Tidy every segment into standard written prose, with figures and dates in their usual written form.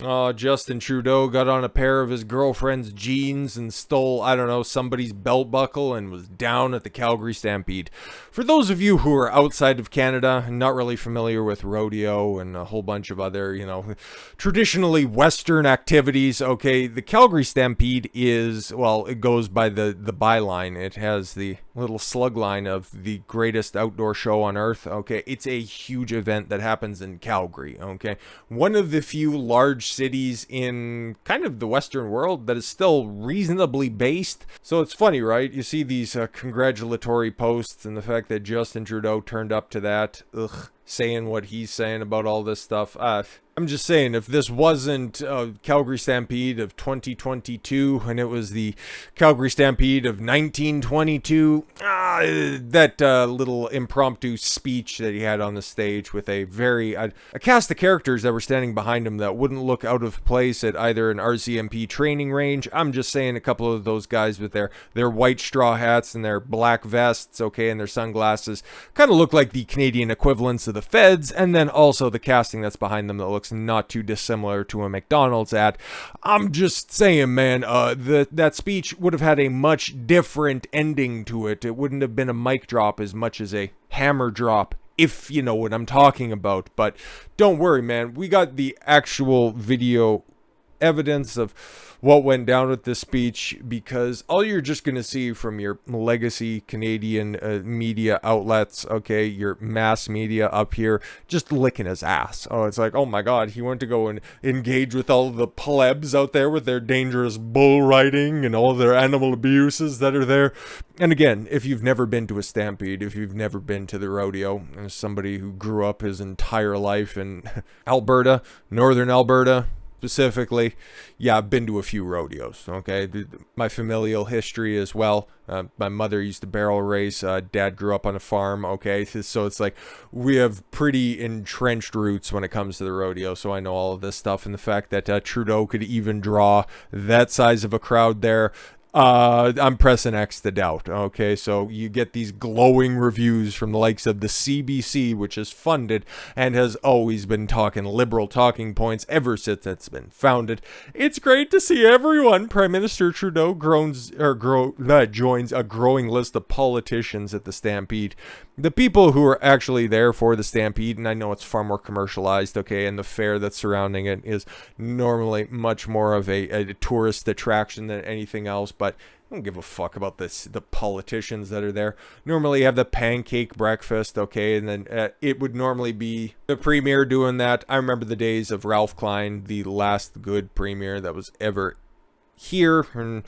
Justin Trudeau got on a pair of his girlfriend's jeans and stole, I don't know, somebody's belt buckle and was down at the Calgary Stampede. For those of you who are outside of Canada and not really familiar with rodeo and a whole bunch of other, traditionally Western activities, okay, the Calgary Stampede is, well, it goes by the byline. It has the little slug line of the greatest outdoor show on earth, okay? It's a huge event that happens in Calgary, okay? One of the few large cities in kind of the Western world that is still reasonably based. So it's funny, right? You see these congratulatory posts and the fact that Justin Trudeau turned up to that, saying what he's saying about all this stuff. I'm just saying, if this wasn't Calgary Stampede of 2022 and it was the Calgary Stampede of 1922, that little impromptu speech that he had on the stage with a cast of characters that were standing behind him that wouldn't look out of place at either an RCMP training range. I'm just saying, a couple of those guys with their white straw hats and their black vests, okay, and their sunglasses kind of look like the Canadian equivalents of the feds, and then also the casting that's behind them that looks not too dissimilar to a McDonald's ad. I'm just saying, man, that speech would have had a much different ending to it. It wouldn't have been a mic drop as much as a hammer drop, if you know what I'm talking about. But don't worry, man, we got the actual video evidence of what went down with this speech, because all you're just going to see from your legacy Canadian media outlets, okay, your mass media up here, just licking his ass. Oh, it's like, oh my god, he went to go and engage with all the plebs out there with their dangerous bull riding and all their animal abuses that are there. And again, if you've never been to a stampede, if you've never been to the rodeo, as somebody who grew up his entire life in Alberta, northern Alberta, specifically, yeah, I've been to a few rodeos, okay? My familial history as well. My mother used to barrel race. Dad grew up on a farm, okay? So it's like we have pretty entrenched roots when it comes to the rodeo, so I know all of this stuff. And the fact that Trudeau could even draw that size of a crowd there, I'm pressing X to doubt. Okay, so you get these glowing reviews from the likes of the CBC, which is funded and has always been talking liberal talking points ever since it's been founded. It's great to see everyone. Prime Minister Trudeau joins a growing list of politicians at the Stampede. The people who are actually there for the Stampede, and I know it's far more commercialized, okay, and the fare that's surrounding it is normally much more of a tourist attraction than anything else, but I don't give a fuck about the politicians that are there. Normally you have the pancake breakfast, okay, and then it would normally be the premier doing that. I remember the days of Ralph Klein, the last good premier that was ever here, and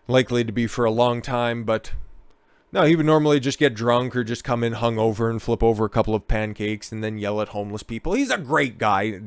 likely to be for a long time, but no, he would normally just get drunk or just come in hungover and flip over a couple of pancakes and then yell at homeless people. He's a great guy.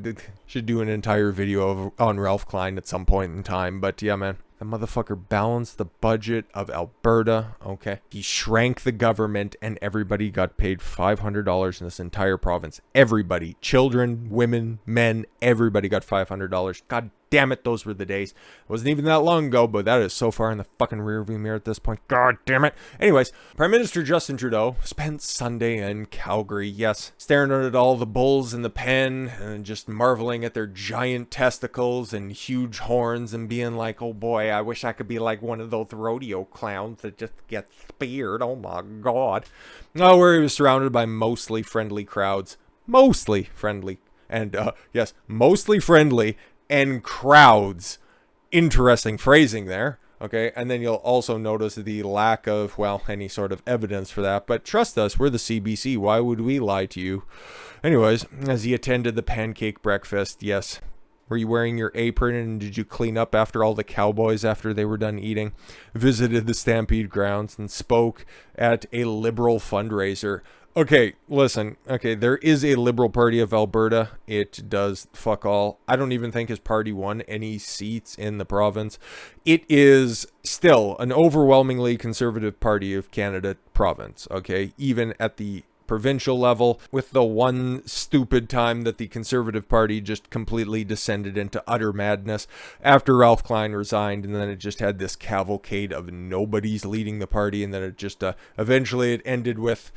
Should do an entire video on Ralph Klein at some point in time. But yeah, man, the motherfucker balanced the budget of Alberta, okay? He shrank the government and everybody got paid $500 in this entire province. Everybody, children, women, men, everybody got $500. God damn it, those were the days. It wasn't even that long ago, but that is so far in the fucking rearview mirror at this point. God damn it. Anyways, Prime Minister Justin Trudeau spent Sunday in Calgary, yes, staring at all the bulls in the pen and just marveling at their giant testicles and huge horns and being like, oh boy, I wish I could be like one of those rodeo clowns that just get speared. Oh my god. Oh, where he was surrounded by mostly friendly crowds. Mostly friendly. And yes, mostly friendly and crowds. Interesting phrasing there. Okay, and then you'll also notice the lack of, well, any sort of evidence for that. But trust us, we're the CBC. Why would we lie to you? Anyways, as he attended the pancake breakfast, yes. Were you wearing your apron and did you clean up after all the cowboys after they were done eating? Visited the Stampede grounds and spoke at a liberal fundraiser. Okay, listen. Okay, there is a Liberal Party of Alberta. It does fuck all. I don't even think his party won any seats in the province. It is still an overwhelmingly conservative party of Canada province, okay? Even at the provincial level, with the one stupid time that the Conservative Party just completely descended into utter madness after Ralph Klein resigned, and then it just had this cavalcade of nobodies leading the party, and then it just eventually it ended with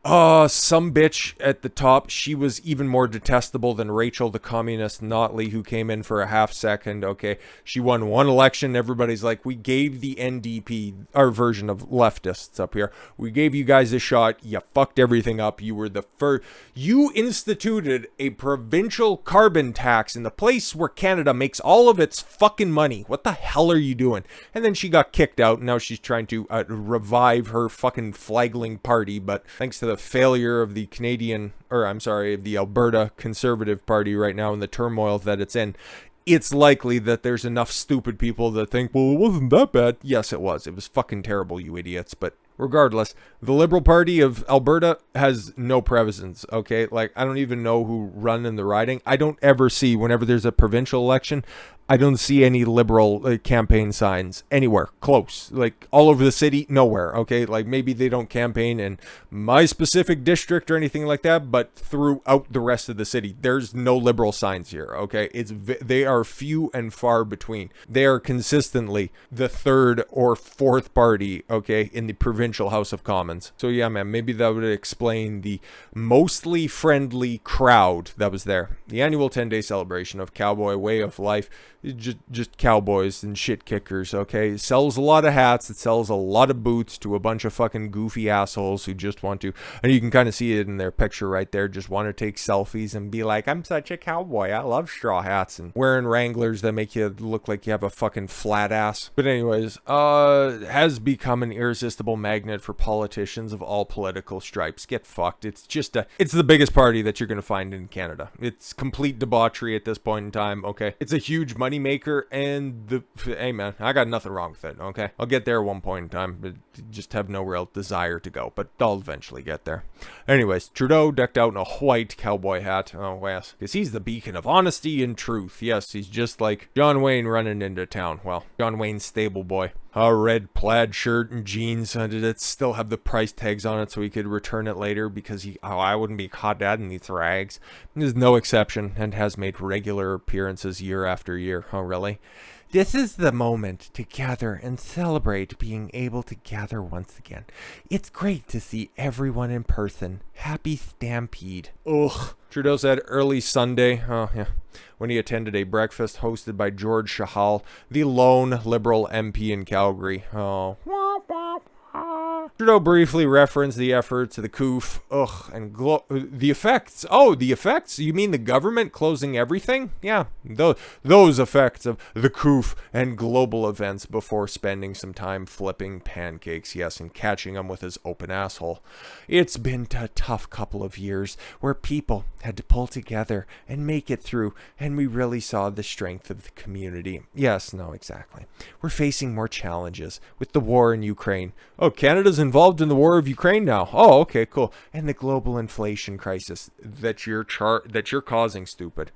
Some bitch at the top. She was even more detestable than Rachel, the communist Notley, who came in for a half second. Okay, she won one election. Everybody's like, we gave the NDP, our version of leftists up here, we gave you guys a shot. You fucked everything up. You were the first. You instituted a provincial carbon tax in the place where Canada makes all of its fucking money. What the hell are you doing? And then she got kicked out. And now she's trying to revive her fucking flagging party, but thanks to the failure of the of the Alberta Conservative Party right now and the turmoil that it's in, it's likely that there's enough stupid people that think, well, it wasn't that bad. Yes, it was. It was fucking terrible, you idiots. But regardless, the Liberal Party of Alberta has no presence, okay? Like, I don't even know who run in the riding. I don't ever see, whenever there's a provincial election, I don't see any Liberal campaign signs anywhere close. Like, all over the city, nowhere, okay? Like, maybe they don't campaign in my specific district or anything like that, but throughout the rest of the city, there's no Liberal signs here, okay? They are few and far between. They are consistently the third or fourth party, okay, in the provincial House of Commons. So yeah, man, maybe that would explain the mostly friendly crowd that was there. The annual 10-day celebration of cowboy way of life, just cowboys and shit kickers, okay? It sells a lot of hats, it sells a lot of boots to a bunch of fucking goofy assholes who just want to, and you can kind of see it in their picture right there, just want to take selfies and be like, I'm such a cowboy, I love straw hats, and wearing Wranglers that make you look like you have a fucking flat ass. But anyways, has become an irresistible magnet for politicians of all political stripes. Get fucked. It's just it's the biggest party that you're going to find in Canada. It's complete debauchery at this point in time, okay? It's a huge money maker, and hey man, I got nothing wrong with it, okay? I'll get there at one point in time, but just have no real desire to go, but I'll eventually get there. Anyways, Trudeau decked out in a white cowboy hat. Oh yes, because he's the beacon of honesty and truth. Yes, he's just like John Wayne running into town. Well, John Wayne's stable boy. A red plaid shirt and jeans. Did it still have the price tags on it so he could return it later because I wouldn't be caught dead in these rags. There's no exception and has made regular appearances year after year. Oh, really? This is the moment to gather and celebrate being able to gather once again. It's great to see everyone in person. Happy Stampede. Ugh. Trudeau said early Sunday, when he attended a breakfast hosted by George Shahal, the lone Liberal MP in Calgary. Trudeau briefly referenced the efforts of the COOF, and the effects. Oh, the effects? You mean the government closing everything? Yeah, those effects of the COOF and global events before spending some time flipping pancakes, yes, and catching them with his open asshole. It's been a tough couple of years where people had to pull together and make it through, and we really saw the strength of the community. Yes, no, exactly. We're facing more challenges with the war in Ukraine. Oh, Canada's involved in the war of Ukraine now. Oh, okay, cool. And the global inflation crisis that you're causing, stupid.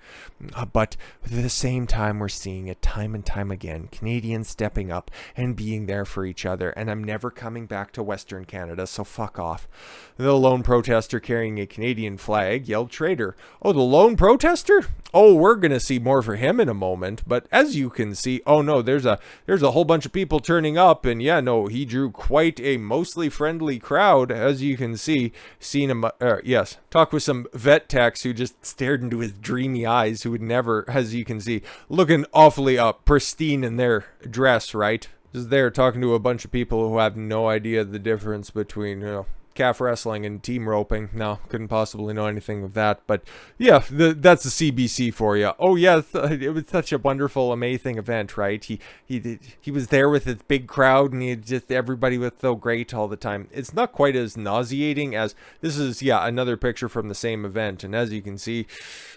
But at the same time, we're seeing it time and time again. Canadians stepping up and being there for each other. And I'm never coming back to Western Canada, so fuck off. The lone protester carrying a Canadian flag yelled traitor. Oh, the lone protester? Oh, we're gonna see more for him in a moment. But as you can see, oh no, there's a whole bunch of people turning up, and yeah, no, he drew quite a mostly friendly crowd, as you can see. Seen him, talk with some vet techs who just stared into his dreamy eyes, who would never, as you can see, looking awfully pristine in their dress, right? Just there talking to a bunch of people who have no idea the difference between, calf wrestling and team roping. No, couldn't possibly know anything of that. But yeah, that's the CBC for you. Oh yeah, it was such a wonderful, amazing event, right? He was there with his big crowd, and everybody was so great all the time. It's not quite as nauseating as this is. Yeah, another picture from the same event, and as you can see,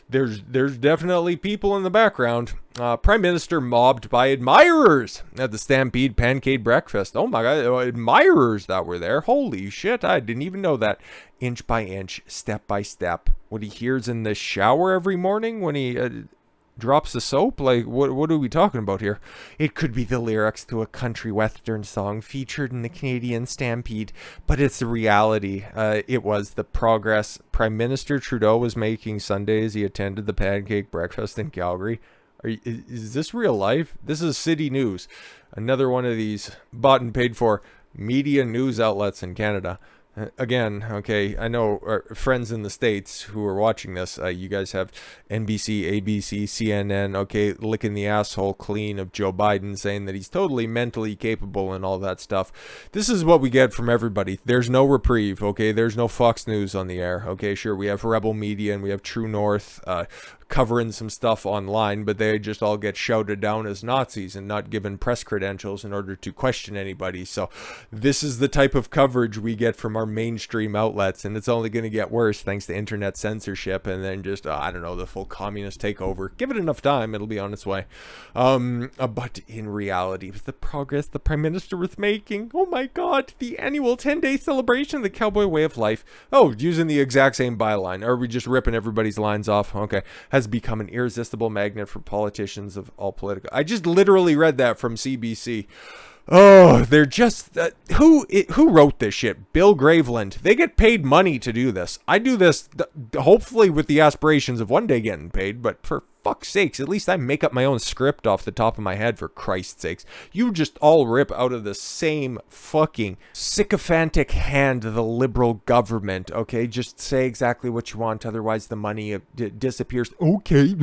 there's definitely people in the background. Prime Minister mobbed by admirers at the Stampede Pancake Breakfast. Oh my God, admirers that were there. Holy shit, I didn't even know that. Inch by inch, step by step. What he hears in the shower every morning when he drops the soap? Like, what are we talking about here? It could be the lyrics to a country western song featured in the Canadian Stampede, but it's the reality. It was the progress Prime Minister Trudeau was making Sunday as he attended the pancake breakfast in Calgary. Is this real life? This is City News. Another one of these bought and paid for media news outlets in Canada. Again, okay, I know our friends in the States who are watching this, you guys have NBC, ABC, CNN, okay, licking the asshole clean of Joe Biden, saying that he's totally mentally capable and all that stuff. This is what we get from everybody. There's no reprieve, okay? There's no Fox News on the air, okay? Sure, we have Rebel Media and we have True North, covering some stuff online, but they just all get shouted down as Nazis and not given press credentials in order to question anybody. So this is the type of coverage we get from our mainstream outlets, and it's only going to get worse thanks to internet censorship and then just, I don't know, the full communist takeover. Give it enough time, it'll be on its way. But in reality, with the progress the Prime Minister was making, oh my God, the annual 10-day celebration of the cowboy way of life, using the exact same byline. Are we just ripping everybody's lines off? Okay. Has become an irresistible magnet for politicians of all political. I just literally read that from CBC. Oh, they're just who wrote this shit? Bill Graveland. They get paid money to do this. I do this hopefully with the aspirations of one day getting paid, but for fuck's sakes, at least I make up my own script off the top of my head, for Christ's sakes. You just all rip out of the same fucking sycophantic hand of the liberal government, okay? Just say exactly what you want, otherwise the money disappears. Okay,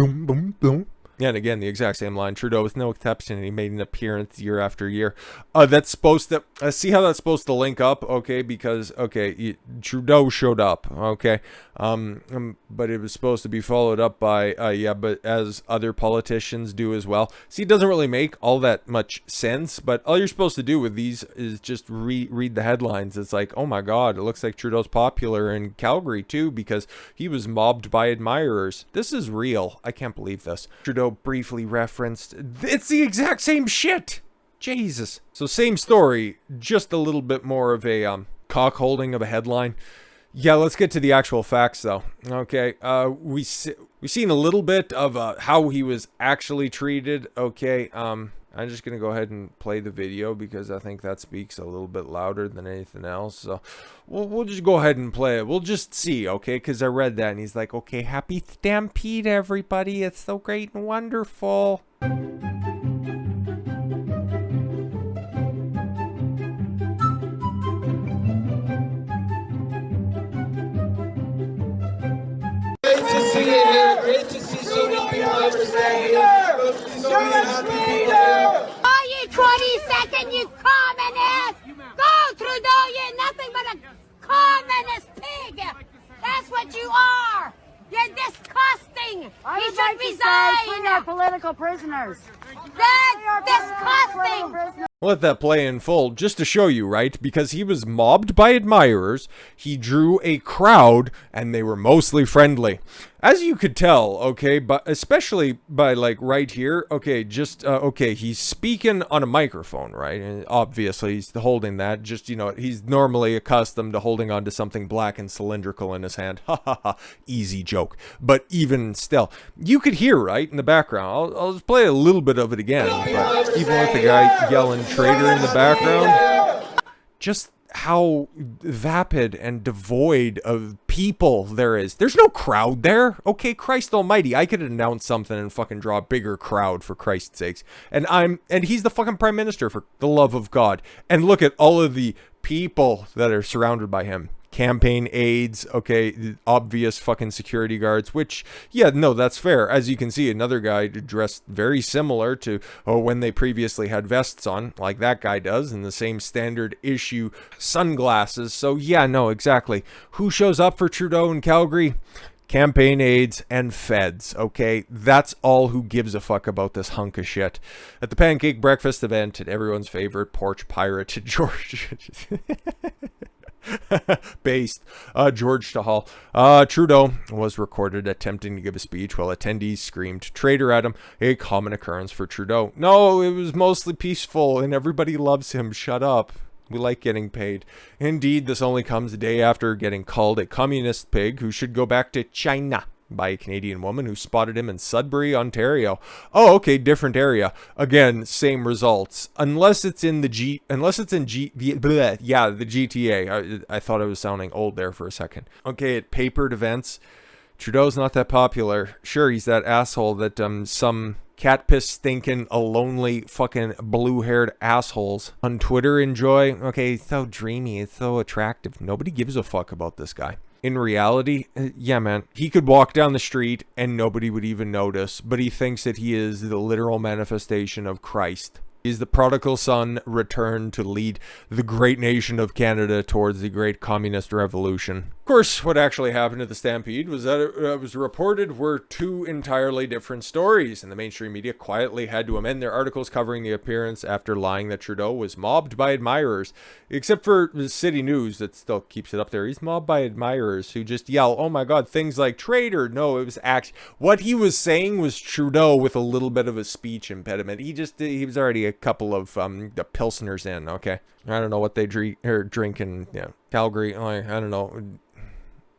Yeah, and again, the exact same line. Trudeau with no exception, and he made an appearance year after year. That's supposed to... see how that's supposed to link up, okay? Because, okay, Trudeau showed up, okay? But it was supposed to be followed up by, but as other politicians do as well. See, it doesn't really make all that much sense, but all you're supposed to do with these is just read the headlines. It's like, oh my God, it looks like Trudeau's popular in Calgary, too, because he was mobbed by admirers. This is real. I can't believe this. Trudeau briefly referenced, it's the exact same shit. Jesus. So same story, just a little bit more of a cock holding of a headline. Yeah, let's get to the actual facts though. Okay, we've seen a little bit of how he was actually treated. Okay, I'm just gonna go ahead and play the video because I think that speaks a little bit louder than anything else. So we'll just go ahead and play it. We'll just see, okay? Because I read that and he's like, okay, happy Stampede, everybody. It's so great and wonderful. Great to see you here. Great to see so many people understand here. So many happy people here. Are you 22nd, you communist? Go, Trudeau, you're nothing but a communist pig. That's what you are. You're disgusting. You should resign. Free our political prisoners. That's disgusting. Let that play in full just to show you, right? Because he was mobbed by admirers, he drew a crowd, and they were mostly friendly. As you could tell, okay, but especially by like right here, okay, just, okay, he's speaking on a microphone, right? And obviously he's holding that, just, you know, he's normally accustomed to holding on to something black and cylindrical in his hand. Ha ha ha, easy joke. But even still, you could hear, right, in the background, I'll just play a little bit of it again, but even with the guy yelling traitor in the background, just how vapid and devoid of people there is. There's no crowd there. Okay, Christ almighty, I could announce something and fucking draw a bigger crowd, for Christ's sakes. And he's the fucking prime minister, for the love of God. And look at all of the people that are surrounded by him. Campaign aides, okay, obvious fucking security guards, which, yeah, no, that's fair. As you can see, another guy dressed very similar to when they previously had vests on, like that guy does, and the same standard issue sunglasses. So, yeah, no, exactly. Who shows up for Trudeau in Calgary? Campaign aides and feds, okay? That's all who gives a fuck about this hunk of shit. At the pancake breakfast event, at everyone's favorite porch pirate, George... based George Tahal. Trudeau was recorded attempting to give a speech while attendees screamed traitor at him, a common occurrence for Trudeau. No, it was mostly peaceful and everybody loves him. Shut up. We like getting paid. Indeed, this only comes a day after getting called a communist pig who should go back to China by a Canadian woman who spotted him in Sudbury, Ontario. Oh, okay, different area. Again, same results. Unless it's in the GTA. I thought I was sounding old there for a second. Okay, at papered events, Trudeau's not that popular. Sure, he's that asshole that some cat piss stinking, a lonely fucking blue-haired assholes on Twitter enjoy. Okay, he's so dreamy, it's so attractive. Nobody gives a fuck about this guy. In reality, yeah, man, he could walk down the street and nobody would even notice, but he thinks that he is the literal manifestation of Christ. He's the prodigal son returned to lead the great nation of Canada towards the great communist revolution. Of course, what actually happened at the Stampede was that it was reported were two entirely different stories, and the mainstream media quietly had to amend their articles covering the appearance after lying that Trudeau was mobbed by admirers. Except for the City News that still keeps it up there. He's mobbed by admirers who just yell, oh my god, things like traitor. No, it was what he was saying was Trudeau with a little bit of a speech impediment. He was already a couple of the Pilsners in, okay? I don't know what they drink in Calgary. I don't know.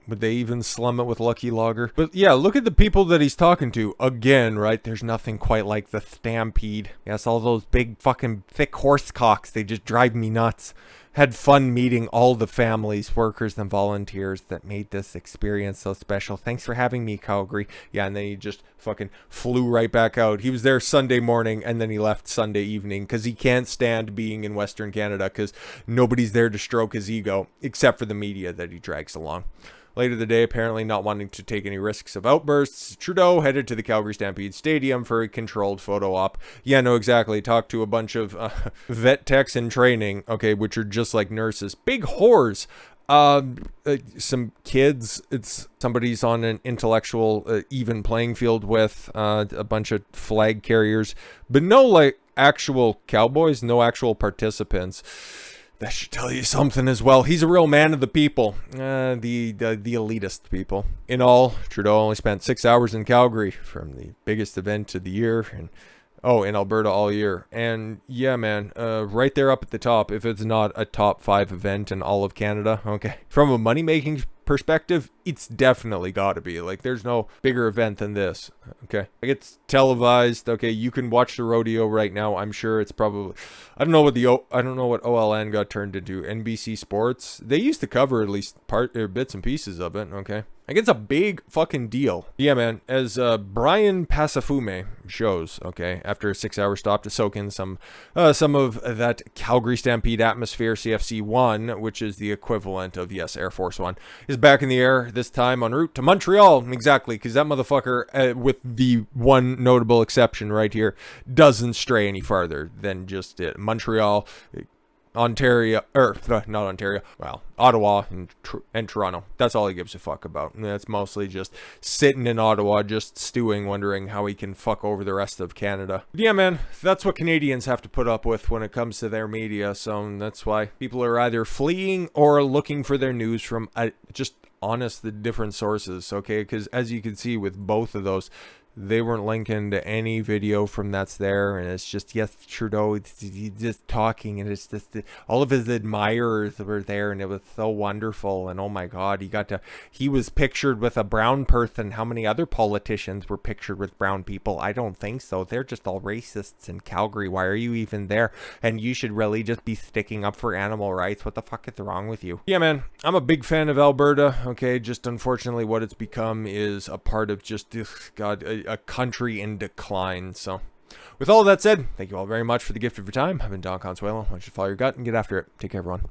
Would they even slum it with Lucky Lager? But yeah, look at the people that he's talking to. Again, right? There's nothing quite like the Stampede. Yes, all those big fucking thick horse cocks. They just drive me nuts. Had fun meeting all the families, workers, and volunteers that made this experience so special. Thanks for having me, Calgary. Yeah, and then he just fucking flew right back out. He was there Sunday morning, and then he left Sunday evening because he can't stand being in Western Canada because nobody's there to stroke his ego, except for the media that he drags along. Later the day, apparently not wanting to take any risks of outbursts, Trudeau headed to the Calgary Stampede Stadium for a controlled photo op. Yeah, no, exactly. Talked to a bunch of vet techs in training, okay, which are just like nurses. Big whores. Some kids. It's somebody's on an intellectual even playing field with a bunch of flag carriers. But no, like, actual cowboys, no actual participants. That should tell you something as well. He's a real man of the people, the elitist people. In all, Trudeau only spent 6 hours in Calgary from the biggest event of the year, and in Alberta all year. And yeah, man, right there up at the top, if it's not a top 5 event in all of Canada, okay. From a money-making perspective, it's definitely got to be. Like, there's no bigger event than this, okay? Like, it's televised, okay? You can watch the rodeo right now. I'm sure it's probably, I don't know what OLN got turned into. NBC Sports. They used to cover at least bits and pieces of it, okay? Like, it's a big fucking deal. Yeah, man, as Brian Pasafume shows, okay, after a 6-hour stop to soak in some of that Calgary Stampede atmosphere, CFC 1, which is the equivalent of, yes, Air Force 1, is back in the air, this time en route to Montreal. Exactly, because that motherfucker, with the one notable exception right here, doesn't stray any farther than just it. Montreal, Ontario, not Ontario, well, Ottawa and Toronto. That's all he gives a fuck about. And that's mostly just sitting in Ottawa, just stewing, wondering how he can fuck over the rest of Canada. But yeah, man, that's what Canadians have to put up with when it comes to their media. So that's why people are either fleeing or looking for their news from just honest, the different sources, okay? Because as you can see with both of those, they weren't linking to any video from that's there, and it's just, yes, Trudeau, he's just talking, and it's just all of his admirers were there, and it was so wonderful. And oh my god, he was pictured with a brown person. How many other politicians were pictured with brown people? I don't think so. They're just all racists in Calgary. Why are you even there? And you should really just be sticking up for animal rights. What the fuck is wrong with you? Yeah, man, I'm a big fan of Alberta, okay? Just unfortunately what it's become is a part of just, god, a country in decline. So with all that said, thank you all very much for the gift of your time. I've been Don Consuelo. Why don't you follow your gut and get after it. Take care, everyone.